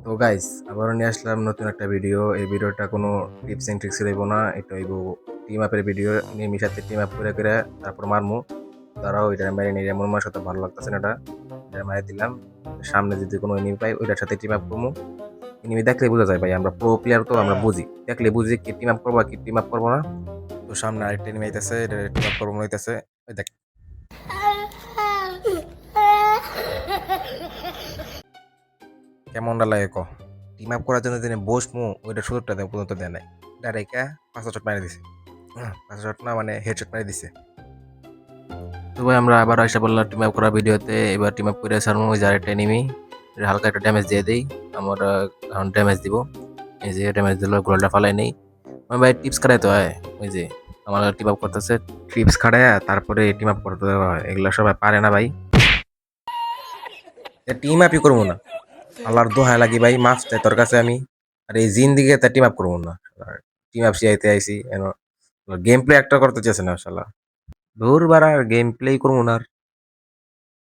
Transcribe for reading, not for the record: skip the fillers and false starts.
তো গাইস আবারও নিয়ে আসলাম নতুন একটা ভিডিও। এই ভিডিওটা কোনো টিপস এন্ড ট্রিক্স হইব না, এটা হইব টিম আপের ভিডিও। এনিমির সাথে টিম আপ করে করে তারপর মারমু। তারাও এটা মেরে নিয়ে এমন আমার সাথে ভালো লাগতেছে না। এটা মারি দিলাম। সামনে যদি কোনো এনিমি পাই ওইটার সাথে টিম আপ করবো। এনিমি দেখলে বোঝা যায় ভাই, আমরা প্রো প্লেয়ার তো আমরা বুঝি, দেখলে বুঝি কি টিম আপ করবো কি টিম আপ করবো না। তো সামনে আরেকটা এনিমি আইতেছে, এটা টিম আপ করবো মনে হইতেছে। ওই দেখ কেমনটা লাগে ক। টিম আপ করার জন্য যিনি বসমু ওইটা সুযোগটা দেয় পর্যন্ত দেয় নাই। ডাইরেক্ট 5 শট মারি দিছে। 5 শট না মানে হেডশট মারি দিছে। তো ভাই আমরা আবার আইসা বললাম টিম আপ করা ভিডিওতে। এবার টিম আপ করে সারমু ওই যে আরেকটা এনিমি, হালকা একটা ড্যামেজ দিয়ে দেই। আমরা এখন ড্যামেজ দিব। এই যে ড্যামেজ দিল, গোলটা ফালাই নেই। ভাই টিপস খাটাইতে হয়। ওই যে আমার টিম আপ করতেছে, টিপস খাটায় তারপরে টিম আপ করতে হয়। এগুলা সবাই পারে না ভাই। টিম আপই করবো না, আল্লাহর দোহাই লাগি ভাই, মাফ চাই তোর কাছে আমি। আর এই জিন্দিগি তা টিম আপ করবো না। টিম আপ শিখাইতে আইসি, গেম প্লে একটা করতে চাইছে না শালা। দূর বাড়া, গেম প্লেই করবো না আর।